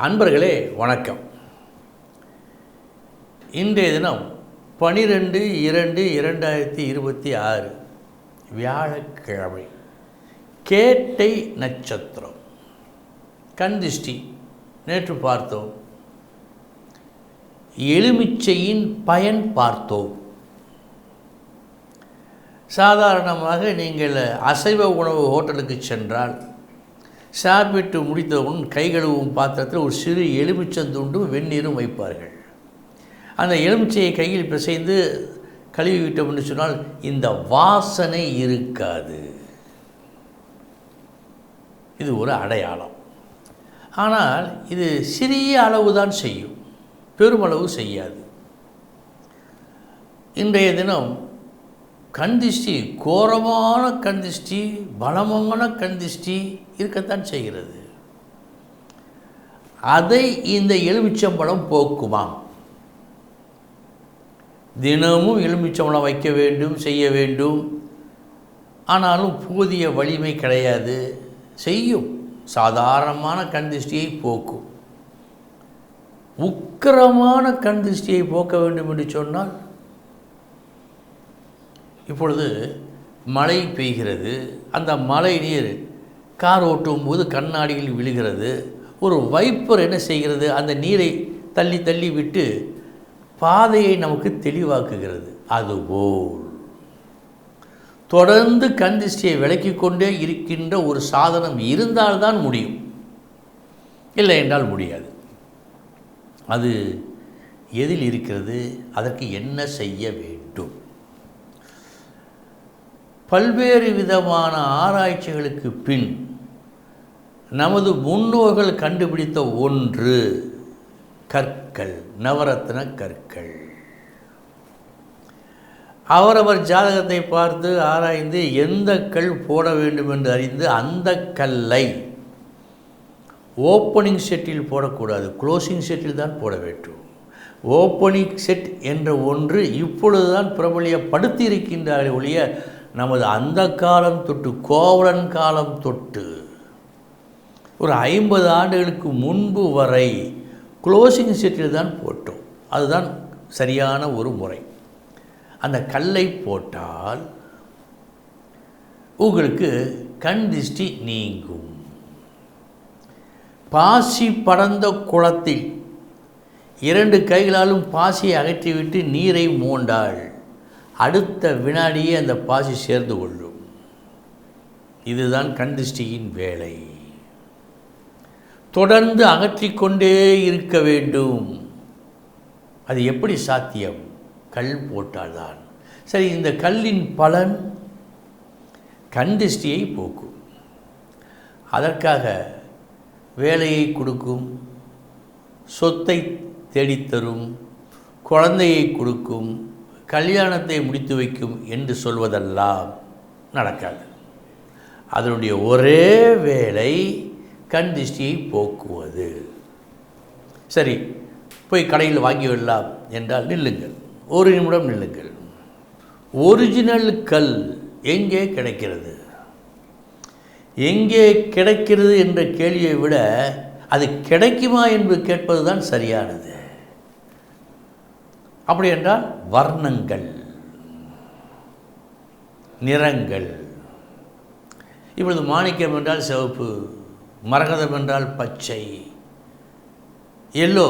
அன்பர்களே வணக்கம். இன்றைய தினம் 12/2/2026 வியாழக்கிழமை. கேட்டை நட்சத்திரம். கந்திஷ்டி நேற்று பார்த்தோம். எலுமிச்சையின் பயன் பார்த்தோம். சாதாரணமாக நீங்கள் அசைவ உணவு ஹோட்டலுக்கு சென்றால் சாப்பிட்டு முடித்தவுடன் கை கழுவும் பாத்திரத்தில் ஒரு சிறு எலுமிச்சந்துண்டும் வெந்நீரும் வைப்பார்கள். அந்த எலுமிச்சையை கையில் பிசைந்து கழுவி விட்டோம் என்று சொன்னால் இந்த வாசனை இருக்காது. இது ஒரு அடையாளம். ஆனால் இது சிறிய அளவு தான் செய்யும், பெருமளவு செய்யாது. இன்றைய தினம் கந்திஷ்டி, கோரமான கந்திஷ்டி, பலமான கந்திஷ்டி இருக்கத்தான் செய்கிறது. அதை இந்த எலுமிச்சம்பழம் போக்குமா? தினமும் எலுமிச்சம்பழம் வைக்க வேண்டும், செய்ய வேண்டும். ஆனாலும் போதிய வலிமை கிடையாது. செய்யும், சாதாரணமான கந்திஷ்டியை போக்கும். உக்கிரமான கந்திஷ்டியை போக்க வேண்டும் என்று சொன்னால், இப்பொழுது மழை பெய்கிறது. அந்த மழை நீர் கார் ஓட்டும் போது கண்ணாடியில் விழுகிறது. ஒரு வைப்பர் என்ன செய்கிறது? அந்த நீரை தள்ளி தள்ளி விட்டு பாதையை நமக்கு தெளிவாக்குகிறது. அதுபோல் தொடர்ந்து கந்திஷ்டியை விலக்கி கொண்டே இருக்கின்ற ஒரு சாதனம் இருந்தால்தான் முடியும், இல்லை என்றால் முடியாது. அது எதில் இருக்கிறது? அதற்கு என்ன செய்ய வேண்டும்? பல்வேறு விதமான ஆராய்ச்சிகளுக்கு பின் நமது முன்னோர்கள் கண்டுபிடித்த ஒன்று கற்கள், நவரத்ன கற்கள். அவரவர் ஜாதகத்தை பார்த்து ஆராய்ந்து எந்த கல் போட வேண்டும் என்று அறிந்து அந்த கல்லை ஓப்பனிங் செட்டில் போடக்கூடாது, க்ளோசிங் செட்டில் தான் போட வேண்டும். ஓப்பனிங் செட் என்ற ஒன்று இப்பொழுது தான் பிரபலியப்படுத்தி இருக்கின்றார்கள் ஒழிய, நமது அந்த காலம் தொட்டு, கோவலன் காலம் தொட்டு ஒரு 50 ஆண்டுகளுக்கு முன்பு வரை க்ளோசிங் செட்டில் தான் போட்டோம். அதுதான் சரியான ஒரு முறை. அந்த கல்லை போட்டால் உங்களுக்கு கண் திஷ்டி நீங்கும். பாசி படர்ந்த குளத்தில் 2 கைகளாலும் பாசியை அகற்றிவிட்டு நீரை மோண்டாள், அடுத்த வினாடியே அந்த பாசி சேர்ந்து கொள்ளும். இதுதான் கந்திஷ்டியின் வேலை. தொடர்ந்து அகற்றிக்கொண்டே இருக்க வேண்டும். அது எப்படி சாத்தியம்? கல் போட்டால்தான். சரி, இந்த கல்லின் பலன் கந்திஷ்டியை போக்கும். அதற்காக வேலையை கொடுக்கும், சொத்தை தேடித்தரும், குழந்தையை கொடுக்கும், கல்யாணத்தை முடித்து வைக்கும் என்று சொல்வதெல்லாம் நடக்காது. அதனுடைய ஒரே வேலை கண் திஷ்டியை போக்குவது. சரி, போய் கடையில் வாங்கிவிடலாம் என்றால் நில்லுங்கள், ஒரு நிமிடம் நில்லுங்கள். ஒரிஜினல் கல் எங்கே கிடைக்கிறது? எங்கே கிடைக்கிறது என்ற கேள்வியை விட அது கிடைக்குமா என்று கேட்பது தான் சரியானது. அப்படி என்றால் வர்ணங்கள், நிறங்கள். இப்பொழுது மாணிக்கம் என்றால் சிவப்பு, மரகதம் என்றால் பச்சை, எல்லோ,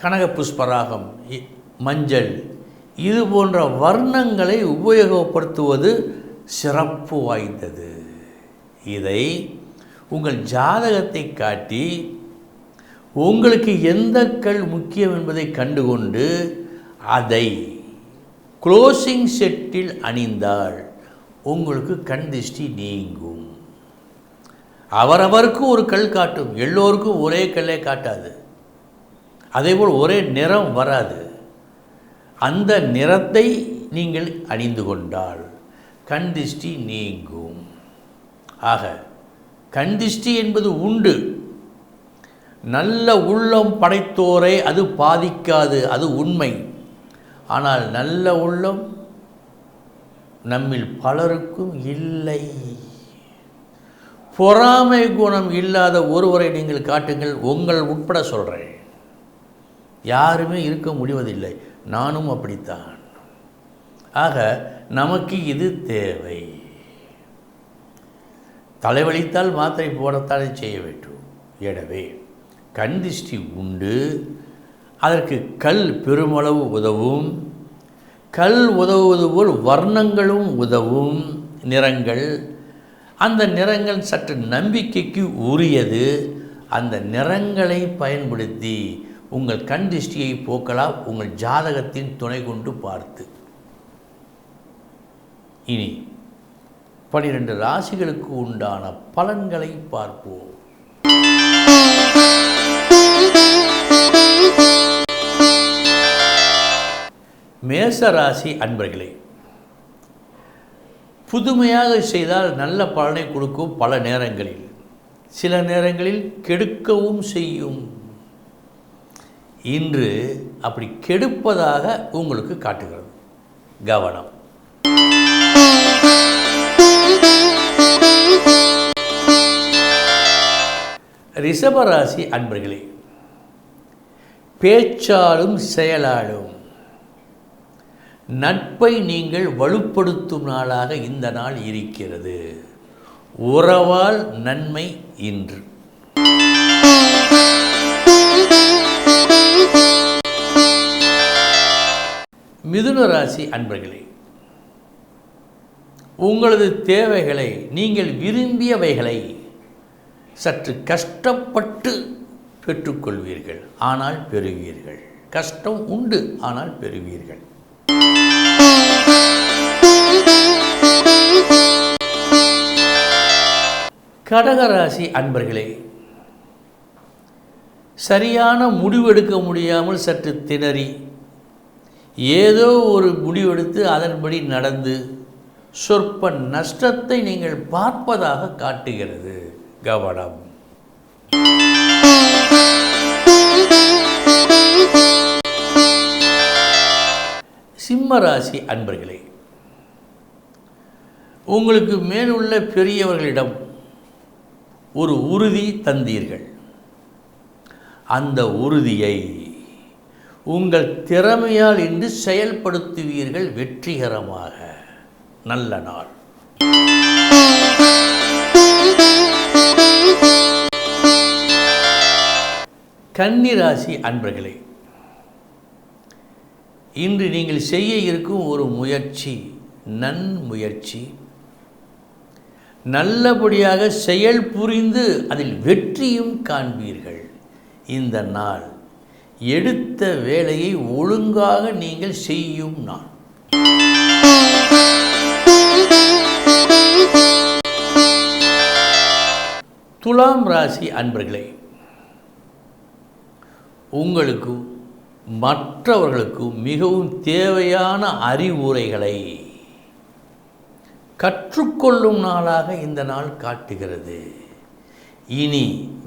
கனக புஷ்பராகம், மஞ்சள், இது போன்ற வர்ணங்களை உபயோகப்படுத்துவது சிறப்பு வாய்ந்தது. இதை உங்கள் ஜாதகத்தை காட்டி உங்களுக்கு எந்த கல் முக்கியம் என்பதை கண்டுகொண்டு அதை க்ளோசிங் செட்டில் அணிந்தால் உங்களுக்கு கண் திஷ்டி நீங்கும். அவரவருக்கு ஒரு கல் காட்டும், எல்லோருக்கும் ஒரே கல்லே காட்டாது. அதேபோல் ஒரே நிறம் வராது. அந்த நிறத்தை நீங்கள் அணிந்து கொண்டால் கண் திஷ்டி நீங்கும். ஆக கண் திஷ்டி என்பது உண்டு. நல்ல உள்ளம் படைத்தோரை அது பாதிக்காது, அது உண்மை. ஆனால் நல்ல உள்ளம் நம்மில் பலருக்கும் இல்லை. பொறாமை குணம் இல்லாத ஒருவரை நீங்கள் காட்டுங்கள், உங்கள் உட்பட சொல்கிறேன், யாருமே இருக்க முடிவதில்லை. நானும் அப்படித்தான். ஆக நமக்கு இது தேவை. தலைவலித்தால் மாத்திரை போடத்தானே செய்ய வேண்டும். எனவே கண் திருஷ்டி உண்டு, அதற்கு கல் பெருமளவு உதவும். கல் உதவுவது போல் வர்ணங்களும் உதவும், நிறங்கள். அந்த நிறங்கள் சற்று நம்பிக்கைக்கு உரியது. அந்த நிறங்களை பயன்படுத்தி உங்கள் கண் திருஷ்டியை போக்கலாம், உங்கள் ஜாதகத்தின் துணை கொண்டு பார்த்து. இனி 12 ராசிகளுக்கு உண்டான பலன்களை பார்ப்போம். மேச ராசி அன்பர்களே, புதுமையாக செய்தால் நல்ல பலனை கொடுக்கும். பல நேரங்களில், சில நேரங்களில் கெடுக்கவும் செய்யும். இன்று அப்படி கெடுப்பதாக உங்களுக்கு காட்டுகிறது. கவனம். ரிஷபராசி அன்பர்களே, பேச்சாலும் செயலாலும் நட்பை நீங்கள் வலுப்படுத்தும் நாளாக இந்த நாள் இருக்கிறது. உறவால் நன்மை இன்று. மிதுன ராசி அன்பர்களே, உங்களது தேவைகளை, நீங்கள் விரும்பியவைகளை சற்று கஷ்டப்பட்டு பெற்றுக்கொள்வீர்கள், ஆனால் பெறுவீர்கள். கஷ்டம் உண்டு, ஆனால் பெறுவீர்கள். கடகராசி அன்பர்களே, சரியான முடிவெடுக்க முடியாமல் சற்று திணறி ஏதோ ஒரு முடிவெடுத்து அதன்படி நடந்து சொற்ப நஷ்டத்தை நீங்கள் பார்ப்பதாக காட்டுகிறது. கவனம். சிம்மராசி அன்பர்களே, உங்களுக்கு மேலுள்ள பெரியவர்களிடம் ஒரு உறுதி தந்தீர்கள். அந்த உறுதியை உங்கள் திறமையால் இன்று செயல்படுத்துவீர்கள் வெற்றிகரமாக. நல்ல நாள். கன்னிராசி அன்பர்களே, இன்று நீங்கள் செய்ய இருக்கும் ஒரு முயற்சி நன்முயற்சி. நல்லபடியாக செயல் புரிந்து அதில் வெற்றியும் காண்பீர்கள். இந்த நாள் எடுத்த வேலையை ஒழுங்காக நீங்கள் செய்யும் நாள். துலாம் ராசி அன்பர்களே, உங்களுக்கும் மற்றவர்களுக்கும் மிகவும் தேவையான அறிவுரைகளை கற்றுக்கொள்ளும் நாளாக இந்த நாள் காட்டுகிறது. இனி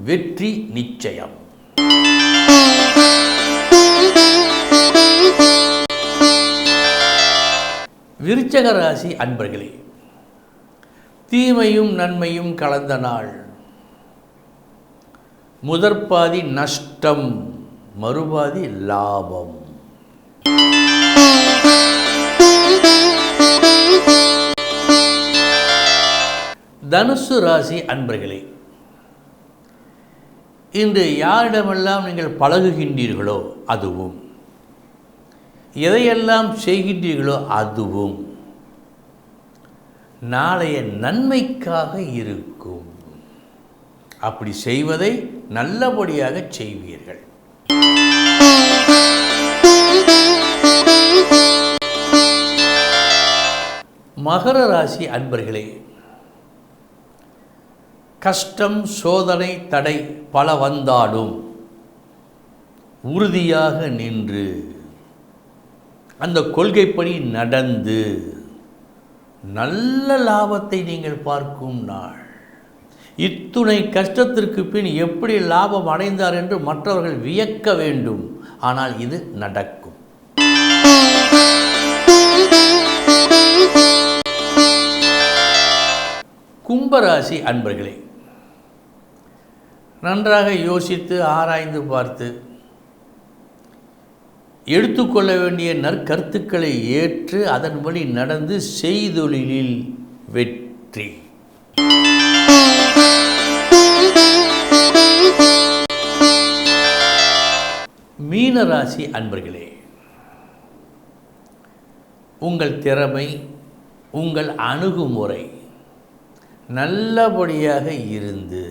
வெற்றி நிச்சயம். விருச்சக ராசி அன்பர்களே, தீமையும் நன்மையும் கலந்த நாள். முதற்பாதி நஷ்டம், மறுபாதி லாபம். தனுசு ராசி அன்பர்களே, இன்று யாரிடமெல்லாம் நீங்கள் பழகுகின்றீர்களோ அதுவும், எதையெல்லாம் செய்கின்றீர்களோ அதுவும் நாளைய நன்மைக்காக இருக்கும். அப்படி செய்வதை நல்லபடியாக செய்வீர்கள். மகர ராசி அன்பர்களே, கஷ்டம், சோதனை, தடை பல வந்தாலும் உறுதியாக நின்று அந்த கொள்கைப்படி நடந்து நல்ல லாபத்தை நீங்கள் பார்க்கும் நாள். இத்துணை கஷ்டத்திற்கு பின் எப்படி லாபம் அடைந்தார் என்று மற்றவர்கள் வியக்க வேண்டும். ஆனால் இது நடக்கும். கும்பராசி அன்பர்களே, நன்றாக யோசித்து ஆராய்ந்து பார்த்து எடுத்துக்கொள்ள வேண்டிய நற்கருத்துக்களை ஏற்று அதன்படி நடந்து செய்தொழிலில் வெற்றி. மீனராசி அன்பர்களே, உங்கள் திறமை, உங்கள் அணுகுமுறை நல்லபடியாக இருந்து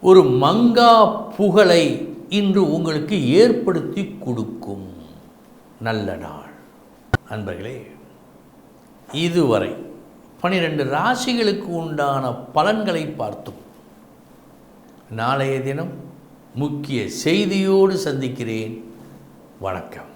ஒரு மங்கா புகழை இன்று உங்களுக்கு ஏற்படுத்தி கொடுக்கும் நல்ல நாள். அன்பர்களே, இதுவரை 12 ராசிகளுக்கு உண்டான பலன்களை பார்த்தோம். நாளைய தினம் முக்கிய செய்தியோடு சந்திக்கிறேன். வணக்கம்.